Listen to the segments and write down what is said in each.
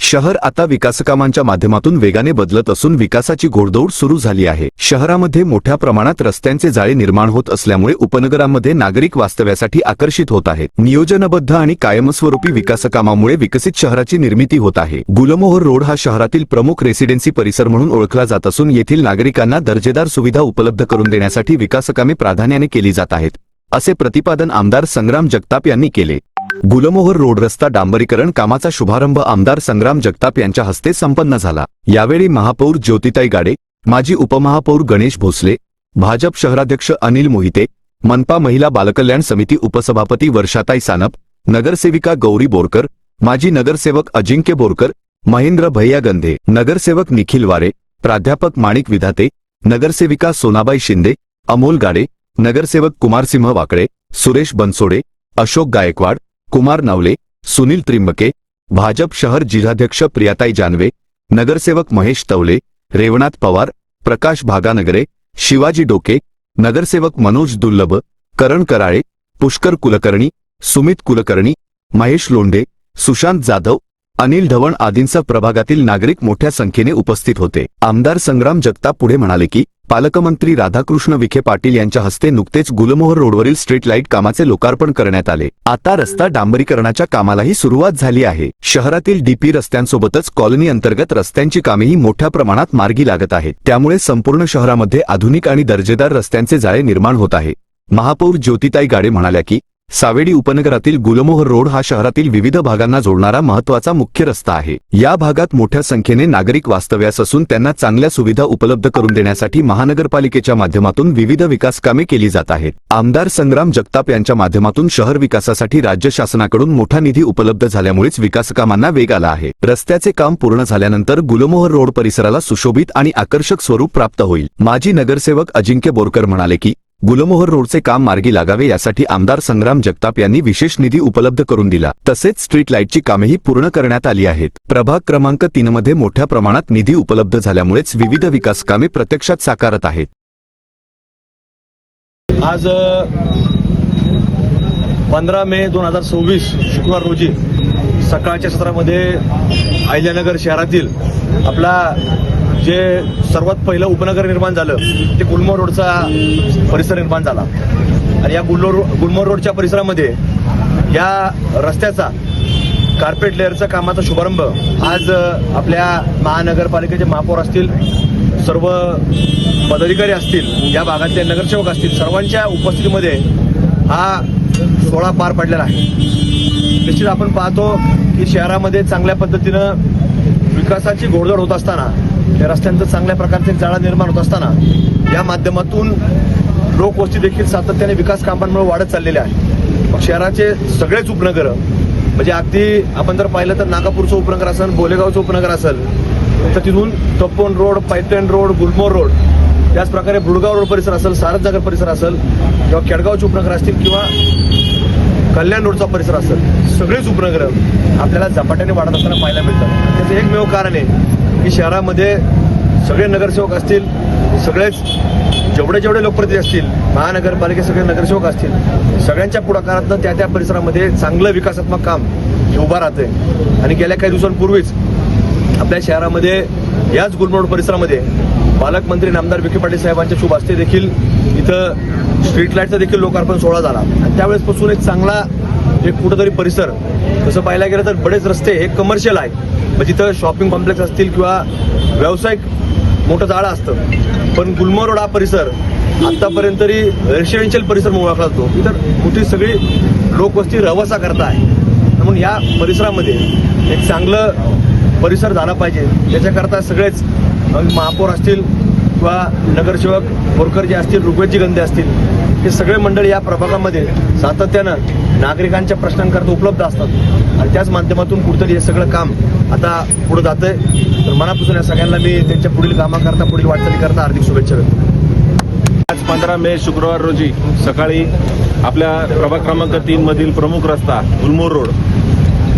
शहर आता विकासकामांच्या माध्यमातून वेगाने बदलत असून विकासाची घोडदौड सुरू झाली आहे। शहरामध्ये मोठ्या प्रमाणात रस्त्यांचे जाळे निर्माण होत असल्यामुळे उपनगरांमध्ये नागरिक वास्तव्यासाठी आकर्षित होत आहेत। नियोजनबद्ध आणि कायमस्वरूपी विकासकामामुळे विकसित शहराची निर्मिती होत आहे। गुलमोहर रोड हा शहरातील प्रमुख रेसिडेन्सी परिसर म्हणून ओळखला जात असून येथील नागरिकांना दर्जेदार सुविधा उपलब्ध करून देण्यासाठी विकासकामे प्राधान्याने केली जात आहेत, असे प्रतिपादन आमदार संग्राम जगताप यांनी केले। गुलमोहर रोड रस्ता डांबरीकरण कामाचा शुभारंभ आमदार संग्राम जगताप यांच्या हस्ते संपन्न झाला। यावेळी महापौर ज्योतिताई गाडे, माजी उपमहापौर गणेश भोसले, भाजप शहराध्यक्ष अनिल मोहिते, मनपा महिला बालकल्याण समिती उपसभापती वर्षाताई सानप, नगरसेविका गौरी बोरकर, माजी नगरसेवक अजिंक्य बोरकर, महेंद्र भैया गंधे, नगरसेवक निखिल वारे, प्राध्यापक माणिक विधाते, नगरसेविका सोनाबाई शिंदे, अमोल गाडे, नगरसेवक कुमारसिंह वाकळे, सुरेश बनसोडे, अशोक गायकवाड, कुमार नवले, सुनील त्रिंबके, भाजप शहर जिल्हाध्यक्ष प्रियाताई जानवे, नगरसेवक महेश तवले, रेवनाथ पवार, प्रकाश भागानगरे, शिवाजी डोके, नगरसेवक मनोज दुर्लभ, करण कराळे, पुष्कर कुलकर्णी, सुमित कुलकर्णी, महेश लोंढे, सुशांत जाधव, अनिल ढवण आदींसह प्रभागातील नागरिक मोठ्या संख्येने उपस्थित होते। आमदार संग्राम जगताप पुढे म्हणाले की पालकमंत्री राधाकृष्ण विखे पाटील यांच्या हस्ते नुकतेच गुलमोहर रोडवरील स्ट्रीट लाईट कामाचे लोकार्पण करण्यात आले। आता रस्ता डांबरीकरणाच्या कामालाही सुरुवात झाली आहे। शहरातील डीपी रस्त्यांसोबतच कॉलनी अंतर्गत रस्त्यांची कामेही मोठ्या प्रमाणात मार्गी लागत आहेत। त्यामुळे संपूर्ण शहरामध्ये आधुनिक आणि दर्जेदार रस्त्यांचे जाळे निर्माण होत आहे। महापौर ज्योतिताई गाडे म्हणाल्या की सावेडी उपनगरातील गुलमोहर रोड हा शहरातील विविध भागांना जोडणारा महत्त्वाचा मुख्य रस्ता आहे। या भागात मोठ्या संख्येने नागरिक वास्तव्यास असून त्यांना चांगल्या सुविधा उपलब्ध करून देण्यासाठी महानगरपालिकेच्या माध्यमातून विविध विकास कामे केली जात आहेत। आमदार संग्राम जगताप यांच्या माध्यमातून शहर विकासासाठी राज्य शासनाकडून मोठा निधी उपलब्ध झाल्यामुळेच विकासकामांना वेग आला आहे। रस्त्याचे काम पूर्ण झाल्यानंतर गुलमोहर रोड परिसराला सुशोभित आणि आकर्षक स्वरूप प्राप्त होईल। माजी नगरसेवक अजिंक्य बोरकर म्हणाले की गुलमोहर रोडचे काम मार्गी लागावे यासाठी आमदार संग्राम जगताप यांनी विशेष निधी उपलब्ध करून दिला। तसेच स्ट्रीट लाईटची कामेही पूर्ण करण्यात आली आहेत। प्रभाग क्रमांक 3 मध्ये मोठ्या प्रमाणात निधी उपलब्ध झाल्यामुळेच विविध विकास कामे प्रत्यक्षात साकारत आहेत। आज 15 मे 2026 शुक्रवार रोजी सकाळच्या सत्रामध्ये अहिल्यानगर शहरातील आपला जे सर्वात पहिलं उपनगर निर्माण झालं ते गुलमोहर रोडचा परिसर निर्माण झाला आणि या गुलमोहर रोडच्या परिसरामध्ये या रस्त्याचा कार्पेट लेअरचा कामाचा शुभारंभ आज आपल्या महानगरपालिकेचे महापौर असतील, सर्व पदाधिकारी असतील, या भागातले नगरसेवक असतील, सर्वांच्या उपस्थितीमध्ये हा सोहळा पार पडलेला आहे। निश्चित आपण पाहतो की शहरामध्ये चांगल्या पद्धतीनं विकासाची घोडदौड होत असताना, या रस्त्यांचं चांगल्या प्रकारचे जाळा निर्माण होत असताना या माध्यमातून लोकवस्ती देखील सातत्याने विकास कामांमुळे वाढत चाललेली आहे। मग शहराचे सगळेच उपनगर म्हणजे अगदी आपण जर पाहिलं तर नागापूरचं उपनगर असेल, बोलेगावचं उपनगर असेल, तर तिथून तपोवन रोड, पैठण रोड, गुलमोहर रोड, त्याच प्रकारे बुडगाव रोड परिसर असेल, सारथनगर परिसर असेल किंवा केडगावचे उपनगर असतील किंवा कल्याण रोडचा परिसर असेल, सगळेच उपनगर आपल्याला झपाट्याने वाढत असताना पाहायला मिळतात। त्याचं एकमेव कारण आहे की शहरामध्ये सगळे नगरसेवक असतील, सगळेच जेवढे लोकप्रतिनिधी असतील, महानगरपालिके सगळे नगरसेवक असतील, सगळ्यांच्या पुढाकारातून त्या परिसरामध्ये चांगलं विकासात्मक काम हे उभा राहतंय। आणि गेल्या काही दिवसांपूर्वीच आपल्या शहरामध्ये याच गुलमोहर परिसरामध्ये पालकमंत्री आमदार विखे पाटील साहेबांच्या शुभ हस्ते देखील इथं स्ट्रीट लाईटचा देखील लोकार्पण सोहळा झाला आणि त्यावेळेसपासून एक चांगला एक कुठंतरी परिसर, तसं पाहायला गेलं तर बरेच रस्ते हे कमर्शियल आहेत, म्हणजे इथं शॉपिंग कॉम्प्लेक्स असतील किंवा व्यावसायिक मोठं जाळं असतं, पण गुलमोहर रोड हा परिसर आतापर्यंत तरी रेसिडेन्शियल परिसर म्हणून ओळखला जातो। इतर मोठी सगळी लोकवस्ती रहिवासा करता आहे, म्हणून या परिसरामध्ये एक चांगलं परिसर झाला पाहिजे। त्याच्याकरता सगळेच महापौर असतील किंवा नगरसेवक बोरकर जे असतील, ऋग्वेदजी गंधे असतील, हे सगळे मंडळी या प्रभागामध्ये सातत्यानं नागरिकांच्या प्रश्नांकरता उपलब्ध असतात आणि त्याच माध्यमातून कुठेतरी हे सगळं काम आता पुढे जातंय। तर मनापासून या सगळ्यांना मी त्यांच्या पुढील कामाकरता, पुढील वाटचालीकरता हार्दिक शुभेच्छा देतो। आज 15 मे शुक्रवार रोजी सकाळी आपल्या प्रभाग क्रमांक 3 मधील प्रमुख रस्ता गुलमोहर रोड,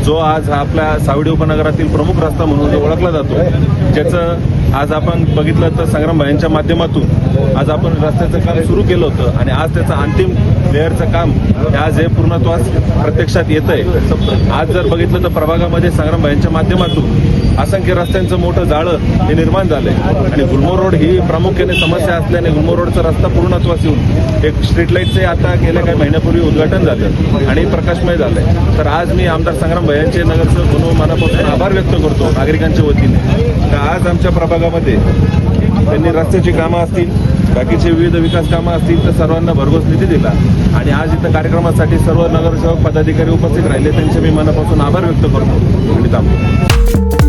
जो आज आपल्या सावेडी उपनगरातील प्रमुख रस्ता म्हणून ओळखला जातो, ज्याचं आज आपण बघितलं तर संग्राम भाईंच्या माध्यमातून आज आपण रस्त्याचं काम सुरू केलं होतं आणि आज त्याचं अंतिम लेअरचं काम आज हे पूर्णत्वास प्रत्यक्षात येत आहे. आज जर बघितलं तर प्रभागामध्ये संग्राम भाईंच्या माध्यमातून असंख्य रस्त्यांचं मोठं जाळं हे निर्माण झालंय आणि गुलमोहर रोड ही प्रामुख्याने समस्या असल्याने गुलमोहर रोडचा रस्ता पूर्णत्वास येऊन एक स्ट्रीट लाईटचे आता गेल्या काही महिन्यापूर्वी उद्घाटन झालं आणि प्रकाशमय झालंय. तर आज मी आमदार संग्राम भाईंचे नगरसेवक म्हणून मनापासून आभार व्यक्त करतो नागरिकांच्या वतीने. तर आज आमच्या प्रभागामध्ये त्यांनी रस्त्याची कामं असतील, बाकीचे विविध विकास कामं असतील तर सर्वांना भरघोस निधी दिला आणि आज इथं कार्यक्रमासाठी सर्व नगरसेवक पदाधिकारी उपस्थित राहिले त्यांचे मी मनापासून आभार व्यक्त करतो आणि थांबतो.